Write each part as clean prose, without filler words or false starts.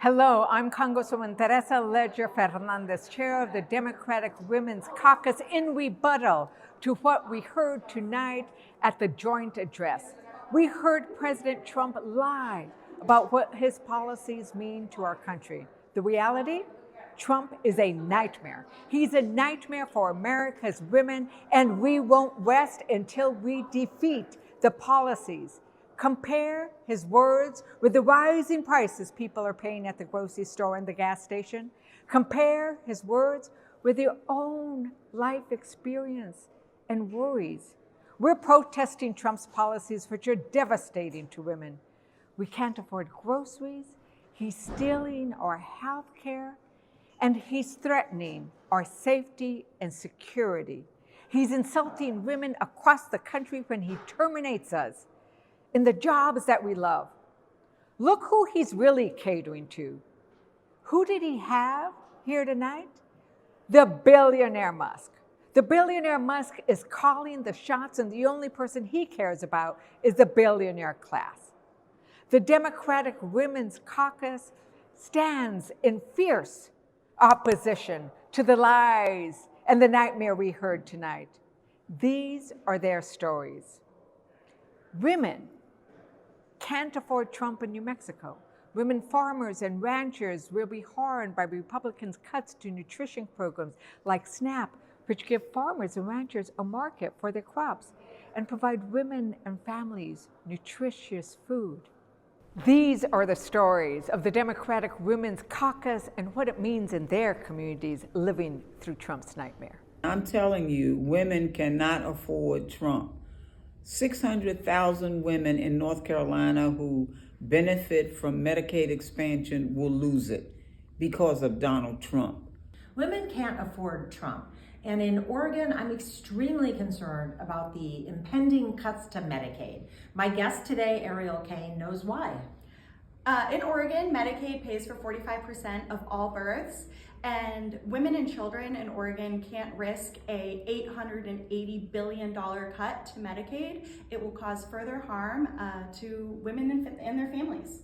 Hello, I'm Congresswoman Teresa Ledger Fernandez, chair of the Democratic Women's Caucus, in rebuttal to what we heard tonight at the joint address. We heard President Trump lie about what his policies mean to our country. The reality? Trump is a nightmare. He's a nightmare for America's women, and we won't rest until we defeat the policies. Compare his words with the rising prices people are paying at the grocery store and the gas station. Compare his words with your own life experience and worries. We're protesting Trump's policies, which are devastating to women. We can't afford groceries. He's stealing our health care, and he's threatening our safety and security. He's insulting women across the country when he terminates us in the jobs that we love. Look who he's really catering to. Who did he have here tonight? The billionaire Musk. The billionaire Musk is calling the shots, and the only person he cares about is the billionaire class. The Democratic Women's Caucus stands in fierce opposition to the lies and the nightmare we heard tonight. These are their stories. Women can't afford Trump in New Mexico. Women farmers and ranchers will be harmed by Republicans' cuts to nutrition programs like SNAP, which give farmers and ranchers a market for their crops and provide women and families nutritious food. These are the stories of the Democratic Women's Caucus and what it means in their communities living through Trump's nightmare. I'm telling you, women cannot afford Trump. 600,000 women in North Carolina who benefit from Medicaid expansion will lose it because of Donald Trump. Women can't afford Trump. And in Oregon, I'm extremely concerned about the impending cuts to Medicaid. My guest today, Ariel Kane, knows why. In Oregon, Medicaid pays for 45% of all births, and women and children in Oregon can't risk a $880 billion cut to Medicaid. It will cause further harm to women and their families.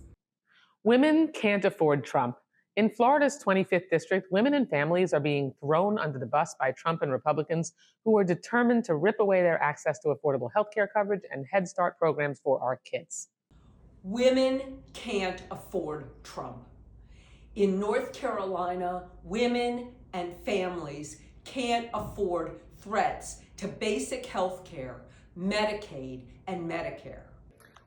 Women can't afford Trump. In Florida's 25th district, women and families are being thrown under the bus by Trump and Republicans who are determined to rip away their access to affordable health care coverage and Head Start programs for our kids. Women can't afford Trump. In North Carolina, women and families can't afford threats to basic health care, Medicaid, and Medicare.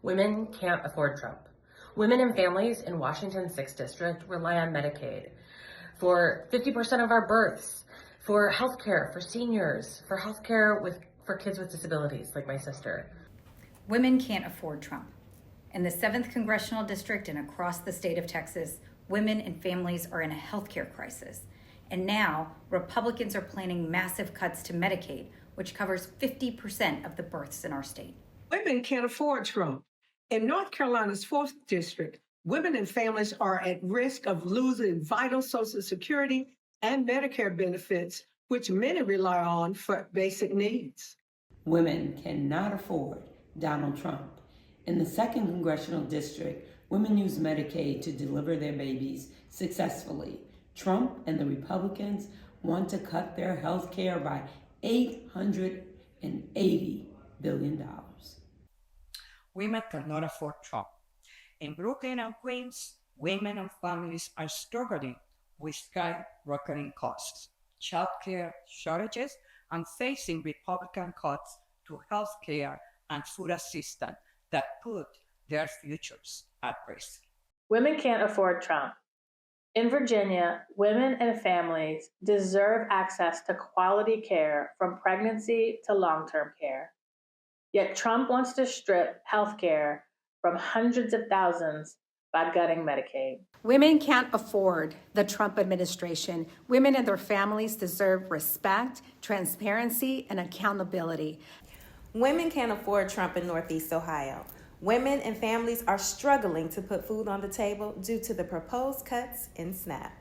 Women can't afford Trump. Women and families in Washington's 6th District rely on Medicaid for 50% of our births, for health care for seniors, for health care for kids with disabilities like my sister. Women can't afford Trump. In the 7th Congressional District and across the state of Texas, women and families are in a healthcare crisis. And now, Republicans are planning massive cuts to Medicaid, which covers 50% of the births in our state. Women can't afford Trump. In North Carolina's 4th District, women and families are at risk of losing vital Social Security and Medicare benefits, which many rely on for basic needs. Women cannot afford Donald Trump. In the 2nd Congressional District, women use Medicaid to deliver their babies successfully. Trump and the Republicans want to cut their health care by $880 billion. Women cannot afford Trump. In Brooklyn and Queens, women and families are struggling with skyrocketing costs, childcare shortages, and facing Republican cuts to health care and food assistance that put their futures at risk. Women can't afford Trump. In Virginia, women and families deserve access to quality care from pregnancy to long-term care. Yet Trump wants to strip health care from hundreds of thousands by gutting Medicaid. Women can't afford the Trump administration. Women and their families deserve respect, transparency, and accountability. Women can't afford Trump in Northeast Ohio. Women and families are struggling to put food on the table due to the proposed cuts in SNAP.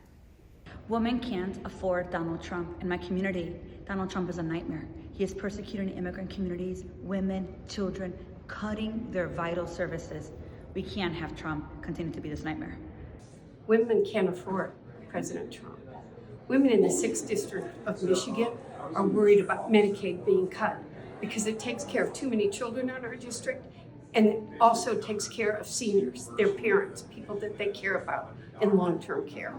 Women can't afford Donald Trump. In my community, Donald Trump is a nightmare. He is persecuting immigrant communities, women, children, cutting their vital services. We can't have Trump continue to be this nightmare. Women can't afford President Trump. Women in the 6th District of Michigan are worried about Medicaid being cut because it takes care of too many children in our district, and it also takes care of seniors, their parents, people that they care about in long-term care.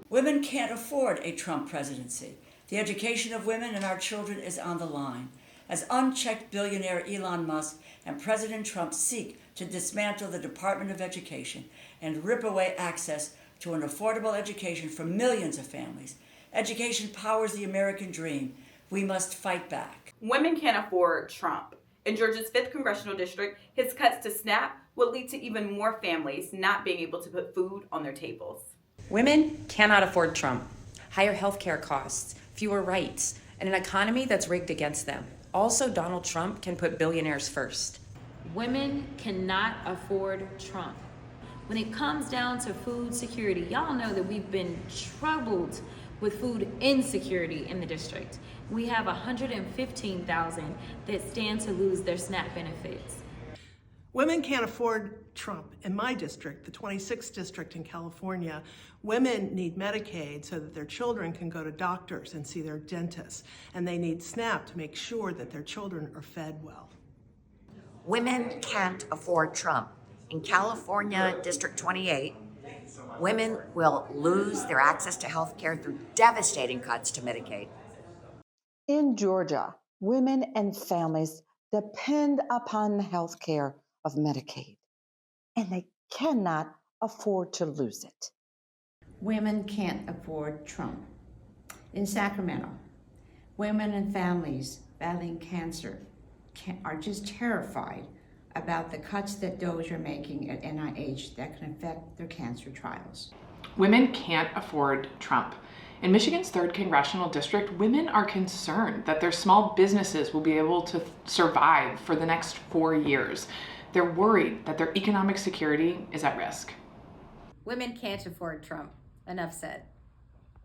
Women can't afford a Trump presidency. The education of women and our children is on the line, as unchecked billionaire Elon Musk and President Trump seek to dismantle the Department of Education and rip away access to an affordable education for millions of families. Education powers the American dream. We must fight back. Women can't afford Trump. In Georgia's 5th congressional district, his cuts to SNAP will lead to even more families not being able to put food on their tables. Women cannot afford Trump. Higher health care costs, fewer rights, and an economy that's rigged against them. Also, Donald Trump can put billionaires first. Women cannot afford Trump. When it comes down to food security, y'all know that we've been troubled with food insecurity in the district. We have 115,000 that stand to lose their SNAP benefits. Women can't afford Trump. In my district, the 26th district in California, women need Medicaid so that their children can go to doctors and see their dentists, and they need SNAP to make sure that their children are fed well. Women can't afford Trump. In California, District 28, women will lose their access to health care through devastating cuts to Medicaid. In Georgia, women and families depend upon the health care of Medicaid, and they cannot afford to lose it. Women can't afford Trump. In Sacramento, women and families battling cancer are just terrified about the cuts that DOJ are making at NIH that can affect their cancer trials. Women can't afford Trump. In Michigan's 3rd congressional district, women are concerned that their small businesses will be able to survive for the next 4 years. They're worried that their economic security is at risk. Women can't afford Trump. Enough said.